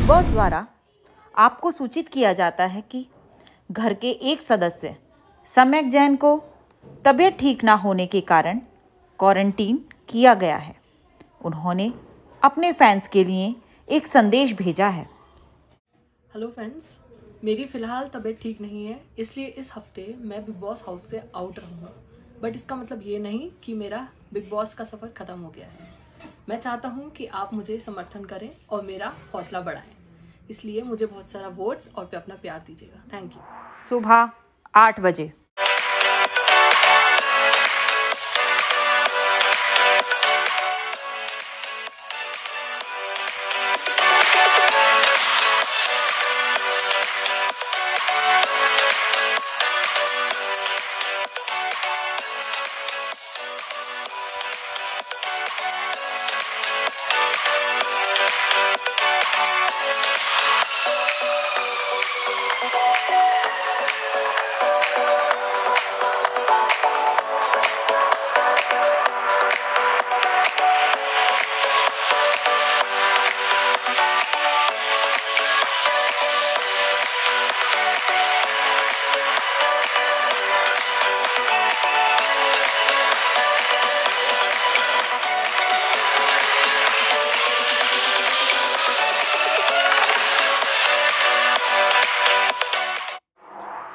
Big boss द्वारा आपको सूचित किया जाता है कि घर के एक सदस्य सम्यक जैन को तबीयत ठीक ना होने के कारण क्वारंटीन किया गया है। उन्होंने अपने फैंस के लिए एक संदेश भेजा है। हेलो फ्रेंड्स, मेरी फ़िलहाल तबीयत ठीक नहीं है, इसलिए इस हफ्ते मैं बिग बॉस हाउस से आउट रहूँगा। बट इसका मतलब ये नहीं कि मेरा बिग बॉस का सफ़र ख़त्म हो गया है। मैं चाहता हूँ कि आप मुझे समर्थन करें और मेरा हौसला बढ़ाएं। इसलिए मुझे बहुत सारा वोट्स और अपना प्यार दीजिएगा। Thank you. सुबह 8 बजे।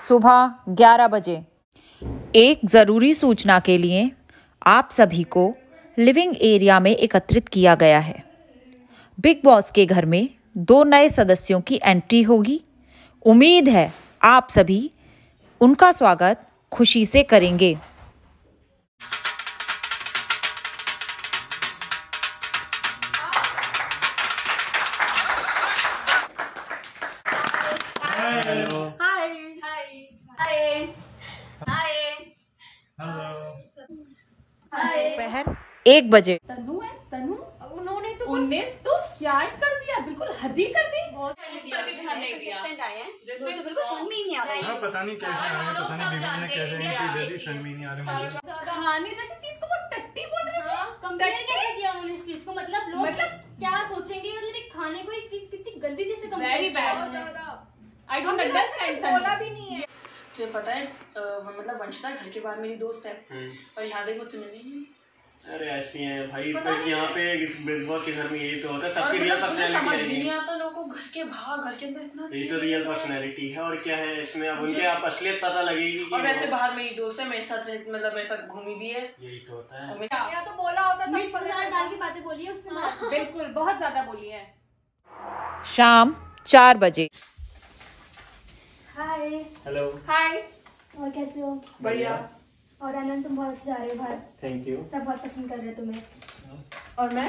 सुबह 11 बजे। एक ज़रूरी सूचना के लिए आप सभी को लिविंग एरिया में एकत्रित किया गया है। बिग बॉस के घर में 2 नए सदस्यों की एंट्री होगी। उम्मीद है आप सभी उनका स्वागत खुशी से करेंगे। दोपहर 1 बजे। तनु है, तनु उन्होंने तो 19 तो क्या ही कर दिया, बिल्कुल हद ही कर दी। बहुत ध्यान नहीं दिया। जैसे तो बिल्कुल समझ में ही नहीं आ रहा है। पता नहीं कैसे आए, पता नहीं दीदी ने कैसे एंट्री दे दी, समझ में नहीं आ रहा मुझे। कहानी जैसी चीज को वो टट्टी बोल रहे थे। कंपेयर कैसे किया उन्होंने इस चीज को? मतलब लोग क्या सोचेंगे? मतलब एक खाने को कितनी गंदी चीज से कंपेयर किया उन्होंने। I don't understand. बोला भी नहीं है। तुझे पता है मतलब वंशिता घर के बाहर मेरी दोस्त है और यहाँ देखो मुझसे मिलने नहीं। अरे ऐसी हैं भाई, बस यहाँ पे इस बिग बॉस के घर में यही तो होता है, सबकी रियल पर्सनालिटी है। समझ नहीं आता लोगों को, घर के बाहर घर के अंदर इतना यही तो रियल पर्सनालिटी है। और क्या है इसमें, अब उनके आप असलियत पता लगेगी। और वैसे बाहर मेरी दोस्त है, मेरे साथ मतलब मेरे साथ घूमी भी है। यही तो होता है। या तो बोला होता तो डाल की बातें बोली है उसने। बिल्कुल बहुत ज्यादा बोली है। शाम 4 बजे। हाय। हेलो। हाय। और कैसे हो? बढ़िया। और आनंद, तुम बहुत अच्छे जा रहे हो बाहर। Thank you. सब बहुत पसंद कर रहे हैं तुम्हें। और मैं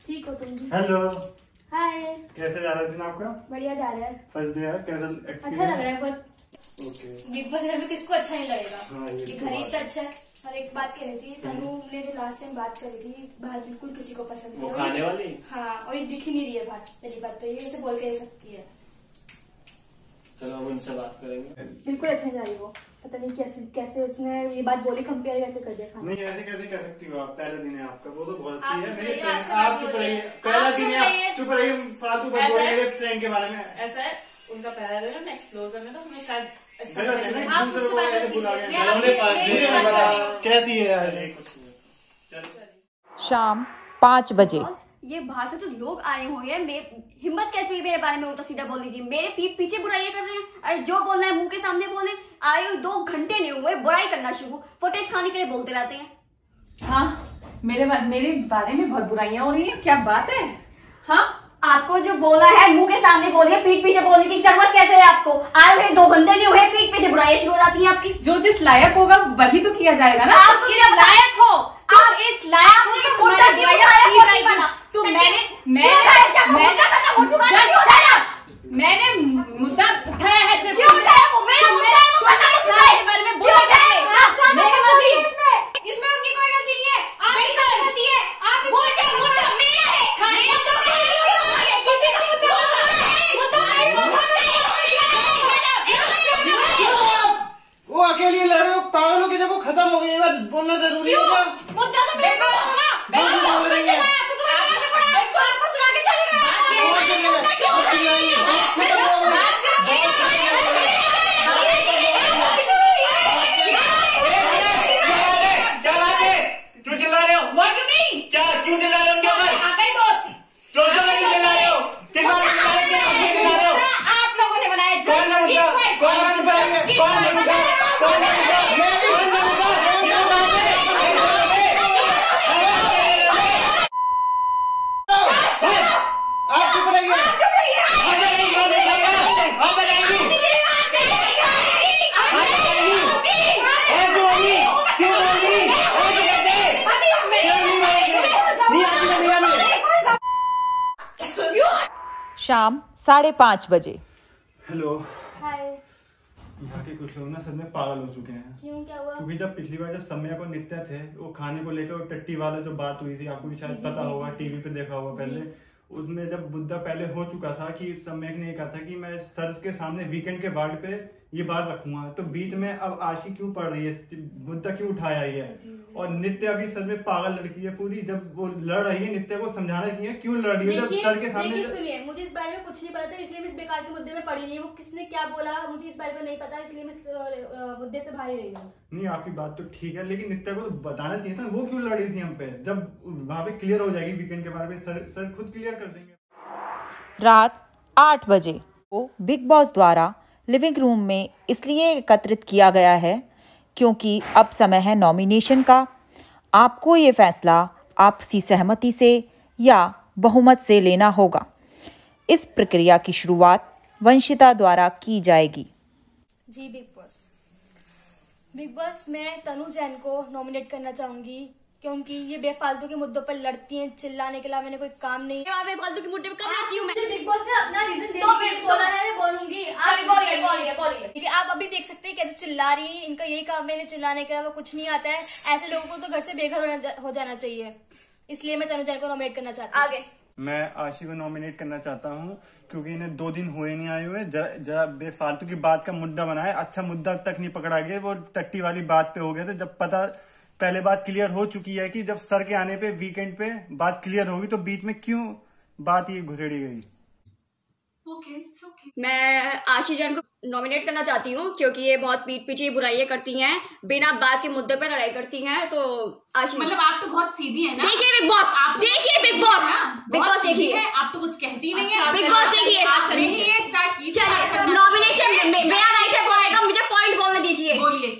ठीक हो तुम भी? हेलो। हाय। कैसे जा रहा है दिन आपका? बढ़िया जा रहा है। फर्स्ट डे है, कैसा अच्छा लग रहा है बहुत। ओके। बिग बॉस घर में किसको अच्छा नहीं लगेगा? हाँ, ये घर ही इतना अच्छा है। और एक बात कह रही थी, तनु ने जो लास्ट टाइम बात करी थी, बाहर बिल्कुल किसी को पसंद नहीं। वो खाने वाली? हाँ, और ये दिख ही नहीं रही है बाहर। पहली बात तो ये उसे बोल के सकती है। चलो हम उनसे बात करेंगे। बिल्कुल अच्छा नहीं जा रही वो। पता नहीं कैसे उसने ये बात बोली, कंपेयर कैसे कर दिया खाना। नहीं ऐसे कैसे कह सकती हो आप, पहला दिन है आपका, वो तो बहुत आप अच्छी है। चुप मेरे रहिए, फ्रेंड, आपसे आप चुप रहिए। पहला दिन है, चुप रहिए, फालतू बात बोलिए मेरे फ्रेंड के बारे में। ऐसा है, उनका पहला दिन है ना एक्सप्लोर करने, तो हमें शायद गलत है ना, आप दूसरे को उससे ऐसे बात बुला कीजिए। के हमने पास बता कैसी है यार ये कुछ नहीं। चल शाम 5 बजे। ये बाहर से जो लोग आए हुए हैं, हिम्मत कैसे हुई मेरे बारे में उल्टा सीधा बोलने की? मेरे पीठ पीछे बुराई कर रहे हैं। अरे जो बोलना है मुंह के सामने बोले। आए 2 घंटे नहीं हुए, बुराई करना शुरू, फुटेज खाने के लिए बोलते रहते हैं। हाँ, मेरे बारे में बहुत बुराइयां हो रही हैं। क्या बात है? हाँ, आपको जो बोला है मुंह के सामने बोलिए, पीठ पीछे बोलने की जरूरत कैसे है आपको? आए हुए 2 घंटे नहीं हुए, पीठ पीछे बुराइयां शुरू हो जाती है आपकी। जो जिस लायक होगा वही तो किया जाएगा ना। आप किस लायक हो? आप इस लायक हो कि मुद्दा क्यों उठाया? तो मैंने मुद्दा उठाया है सिर्फ। क्यों उठाया? वो मेरा मुद्दा है, वो पता है के बारे में बोला इसमें उनकी कोई गलती नहीं है, आपकी गलती है। आप वो जो मुद्दा मेरा है, मेरा तो किसी का मुद्दा वो अकेली लड़ रहे हो, पागलों की जब वो खत्म हो गई, ये बात बोलना जरूरी है क्या? मुद्दा तो मेरा है ना। आपको सुना के चले गए। क्यों चिल्ला रहे हो? What do you mean? क्या क्यों चिल्ला रहे हो उनके ऊपर? आ गए दोस्त। दोस्तों में क्यों चिल्ला रहे हो? किस बात में चिल्ला रहे हो? क्यों चिल्ला रहे हो? आप लोगों ने बनाया। कौन सा मुद्दा? कौन सा मुद्दा? कौन सा मुद्दा? कौन सा मुद्दा? कौन सा मुद्दा? ये बात है। आप चुप रहिए। आप बताइए। शाम 5:30 बजे। हेलो। हाय। यहाँ के कुछ लोग ना सच में पागल हो चुके हैं। क्यों, क्या हुआ? क्योंकि जब पिछली बार जब सम्या को नित्या थे वो खाने को लेकर वो टट्टी वाला जो बात हुई थी आपको भी शायद पता होगा, टीवी पे देखा होगा पहले, उसमें जब मुद्दा पहले हो चुका था कि सम्या ने कहा था कि मैं सर के सामने वीकेंड के वार्ड पे ये बात रखूंगा, तो बीच में अब आशी क्यों पड़ रही है, मुद्दा क्यों उठाया है? और नित्या भी सच में पागल लड़की है पूरी, जब वो लड़ रही है नित्या को समझाना चाहिए क्यों लड़ रही है जब सर के सामने। सुनिए, मुझे इस बारे में कुछ नहीं पता था, इसलिए मैं इस बेकार के मुद्दे में पड़ी नहीं। वो किसने क्या बोला मुझे इस बारे में नहीं पता, इसलिए मैं इस मुद्दे से बाहर ही रही हूँ। नहीं आपकी बात तो ठीक है, लेकिन नित्या को तो बताना चाहिए था वो क्यों लड़ रही थी हम पे। जब वहां पे क्लियर हो जाएगी वीकेंड के बारे में, सर खुद क्लियर कर देंगे। रात 8 बजे को बिग बॉस द्वारा लिविंग रूम में इसलिए एकत्रित किया गया है क्योंकि अब समय है नॉमिनेशन का। आपको ये फैसला आपसी सहमति से या बहुमत से लेना होगा। इस प्रक्रिया की शुरुआत वंशिता द्वारा की जाएगी। जी बिग बॉस मैं तनु जैन को नॉमिनेट करना चाहूंगी क्योंकि ये बेफालतू के मुद्दों पर लड़ती हैं। चिल्लाने के अलावा मैंने कोई काम नहीं। बेफालतू के मुद्दे पे कब आती हूँ मैं? बिग बॉस ने अपना रीजन बोला है, मैं बोलूंगी। बोलिए। आप अभी देख सकते हैं कैसे चिल्ला रही हैं। इनका यही काम है, इन्हें चिल्लाने के अलावा कुछ नहीं आता है। ऐसे लोगों को तो घर से बेघर हो जाना चाहिए। इसलिए मैं तनु जैन को नॉमिनेट करना चाहती हूँ। आगे मैं आशी को नॉमिनेट करना चाहता हूँ क्योंकि इन्हें 2 दिन हुए नहीं आए हुए, जरा बेफालतू की बात का मुद्दा बनाया। अच्छा मुद्दा तक नहीं पकड़ा गया, वो टट्टी वाली बात पे हो गया था। जब पता पहले बात क्लियर हो चुकी है कि जब सर के आने पे वीकेंड पे बात क्लियर होगी, तो बीच में क्यों बात ये घुसेड़ी गई? मैं आशी जैन को नॉमिनेट करना चाहती हूँ क्योंकि ये बहुत पीठ पीछे बुराइयां करती हैं, बिना बात के मुद्दे पे लड़ाई करती हैं। तो आशी मतलब आप तो बहुत सीधी है ना। देखिए बिग बॉस, आप देखिए बिग बॉस देखिए, आप तो कुछ कहती नहीं है। बिग बॉस देखिए, चलिए स्टार्ट कीजिए। नॉमिनेशन मेरा राइट है बोलने का, मुझे पॉइंट बोलने दीजिए। बोलिए।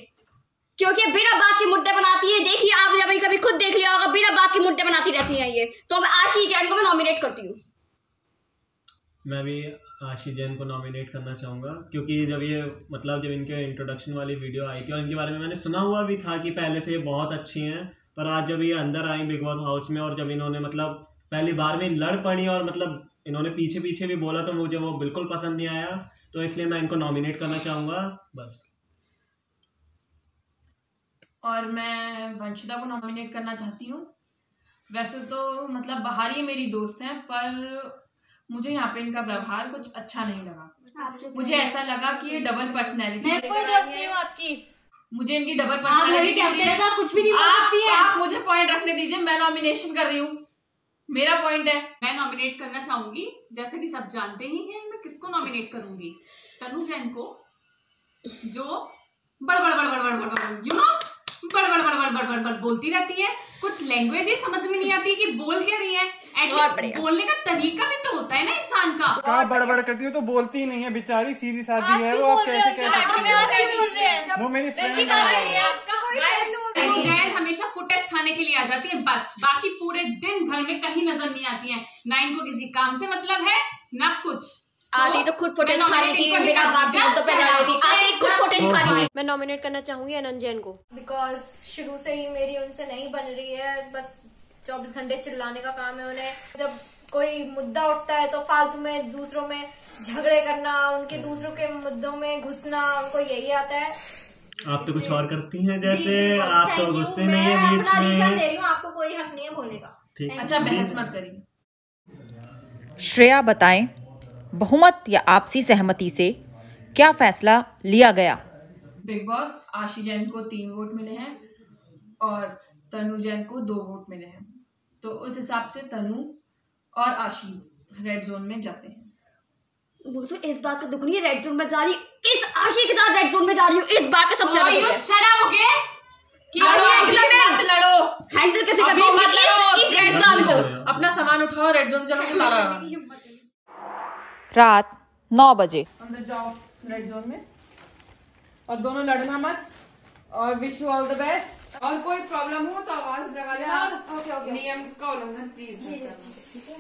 क्योंकि बिना बात के मुद्दे बनाती है। देखिए आप जब कभी खुद देख लिया होगा, बिना बात के मुद्दे बनाती रहती हैं ये। तो मैं आशी जैन को मैं नॉमिनेट करती हूँ। मैं भी आशी जैन को नॉमिनेट करना चाहूँगा क्योंकि जब इनके इंट्रोडक्शन वाली वीडियो आई थी और इनके बारे में मैंने सुना हुआ भी था कि पहले से ये बहुत अच्छी हैं, पर आज जब ये अंदर आई बिग बॉस हाउस में और जब इन्होंने पहली बार में लड़ पड़ी और इन्होंने पीछे पीछे भी बोला, तो मुझे वो बिल्कुल पसंद नहीं आया। तो इसलिए मैं इनको नॉमिनेट करना चाहूँगा बस। और मैं वंशिता को नॉमिनेट करना चाहती हूँ। वैसे तो बाहर ही मेरी दोस्त हैं, पर मुझे यहाँ पे इनका व्यवहार कुछ अच्छा नहीं लगा। मुझे ऐसा लगा कि ये डबल पर्सनैलिटी। मैं कोई दोस्त नहीं हूँ आपकी। मुझे इनकी डबल पर्सनैलिटी आप कुछ भी नहीं बोल सकती हैं। आप मुझे पॉइंट रखने दीजिए, मैं नॉमिनेशन कर रही हूँ, मेरा पॉइंट है। मैं नॉमिनेट करना चाहूंगी, जैसे कि सब जानते ही हैं मैं किसको नॉमिनेट करूंगी। तनु जैन को, जो बड़ बोलती रहती है। कुछ लैंग्वेज ही समझ में नहीं आती कि बोल क्या रही है। एटलीस्ट बोलने का तरीका भी तो होता है ना इंसान का। कहाँ बड़बड़ करती हो, तो बोलती ही नहीं है बेचारी, सीधी सादी है वो। आप कैसे वो मेरी फ्रेंड है। तनु जैन हमेशा फुटेज खाने के लिए आ जाती है बस, बाकी पूरे दिन घर में कहीं नजर नहीं आती है। ना इनको किसी काम से मतलब है ना कुछ। आती तो खुद फुटेज खा रही थी, बिना बात के मुद्दों पे लड़ रही थी। आती खुद फुटेज खा रही थी। मैं नॉमिनेट करना चाहूंगी अनंत जैन को, बिकॉज शुरू से ही मेरी उनसे नहीं बन रही है। बस 24 घंटे चिल्लाने का काम है उन्हें। जब कोई मुद्दा उठता है तो फालतू में दूसरों में झगड़े करना, उनके दूसरों के मुद्दों में घुसना, उनको यही आता है। आप तो कुछ और करती हैं जैसे, आप तो घुसते नहीं है बीच में। रीजन दे रही हूँ, आपको कोई हक नहीं है बोलने का। ठीक, अच्छा बहस मत करिए। श्रेया बताएं, बहुमत या आपसी सहमति से क्या फैसला लिया गया? बिग बॉस आशी जैन को 3 वोट मिले हैं और तनु जैन को 2 वोट मिले हैं, तो उस हिसाब से तनु और आशी रेड जोन में जाते हैं। वो तो इस बात का दुख नहीं है, रेड जोन में जा रही, इस आशी के साथ रेड जोन में जा रही हूँ, इस बात का सबसे Are you shut up, okay? मत लड़ो, हैंडल कैसे अभी करता हूँ मत लड़ो, इस रेड जोन में चलो, अपना सामान उठाओ, रेड जोन चलो, ताला लगाओ। रात 9 बजे। अंदर जाओ रेड जोन में, और दोनों लड़ना मत, और wish you all the best. और कोई प्रॉब्लम हो तो आवाज लगा लेना, नियम का उल्लंघन प्लीज मत करना, ठीक है?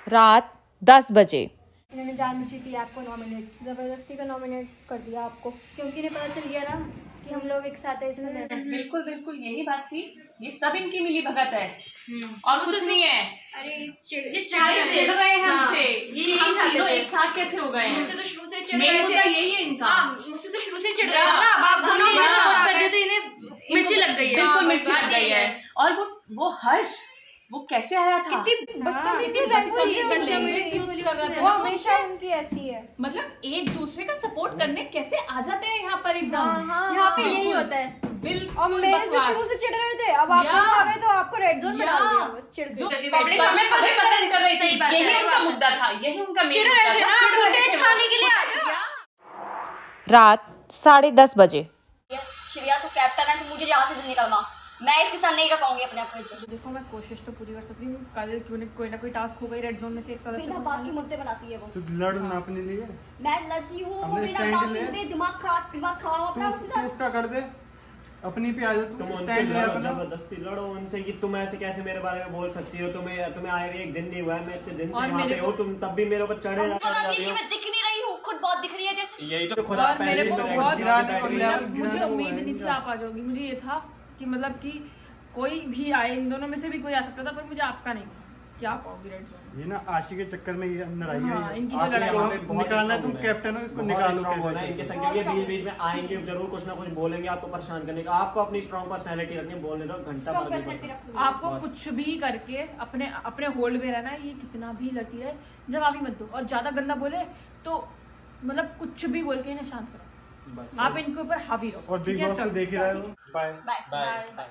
रात 10 बजे। इन्होंने जानबूझ के आपको नॉमिनेट, जबरदस्ती का नॉमिनेट कर दिया आपको, क्योंकि इन्हें पता चल गया ना कि हम लोग एक साथ ऐसे में। बिल्कुल बिल्कुल यही बात थी, ये सब इनकी मिली भगत है और कुछ नहीं है। अरे चिढ़ रहे हैं हमसे, ये तीनों एक साथ कैसे हो गए हैं? मुझसे तो शुरू से चिढ़ मेन रहे मुद्दा थे। यही है इनका। मुझसे तो शुरू से चिढ़ रहे थे ना, अब आप दोनों मेरे सपोर्ट कर दिए तो इन्हें मिर्ची लग गई है। बिल्कुल मिर्ची लग गई है। और वो हर्ष, वो कैसे आया था? वो हमेशा उनकी ऐसी है, मतलब एक दूसरे का सपोर्ट करने कैसे आ जाते हैं यहाँ पर एकदम। यहाँ पे यही होता है। बिल्कुल और मेरे से शुरू से चिढ़ रहे थे, अब आप लोग आ गए तो आपको रेड जोन में डाल दिया, चिढ़ गए। पब्लिक हमें पसंद कर रही थी, यही उनका मुद्दा था, यही उनका चिढ़ रहे थे ना, फुटेज खाने के लिए आ गए। रात 10:30 बजे। श्रेया तो कैप्टन है, तो मुझे यहाँ से निकलना, मैं इसके साथ नहीं रह पाऊंगी अपने आप को। देखो मैं कोशिश तो पूरी कर सकती हूँ, कल क्यों नहीं कोई ना कोई टास्क हो गई रेड जोन में से एक सदस्य बिना बात के मुद्दे बनाती है वो। तो लड़ ना अपने लिए, मैं लड़ती हूँ, वो अपने बिना stand बात ले। के मुद्दे दिमाग खाओ अपना तू उसका कर दे, अपनी पे आ जा, तुम तू उनसे स्टैंड ले लड़ो, अपना। जबरदस्ती लड़ो उनसे कि तुम ऐसे कैसे मेरे बारे में बोल सकती हो, तुम्हें आए हुए एक दिन नहीं हुआ है, मैं इतने दिन से यहाँ पे हूँ, तुम तब भी मेरे ऊपर चढ़े जा पता रही थी कि हो। मैं दिख नहीं रही हूँ, खुद बहुत दिख रही है जैसे। यही तो खुदा और मेरे को बहुत मुझे उम्मीद नहीं थी आप आप आ जाओगी। मुझे ये था कि मतलब कि कोई भी आए, इन दोनों में से भी कोई आ सकता था, पर मुझे आपका नहीं था कि आप आओगी रेड जोन। ये ना आशी के चक्कर में ये अंदर आई हाँ, है, इनकी आप लड़ाई इसको यहाँ पे बहुत निकालना, strong तुम है। कैप्टन हो, इसको बहुत निकालो। strong होना है इनके संग, ये बीच में आएंगे जरूर, कुछ ना कुछ बोलेंगे आपको परेशान करने का। आपको अपनी स्ट्रॉन्ग पर्सनैलिटी रखनी है, बोलने दो, घंटा भर नहीं बोलना। आपको बस। कुछ भी करके अपने होल्ड में रहना है, ये कितना भी लड़ती रहे, जवाब ही मत दो, और ज्यादा गंदा बोले तो मतलब कुछ भी बोल के इन्हें शांत करो, बस आप इनके ऊपर हावी रहो। और बिग बॉस को देख ही रहे हो। Bye bye.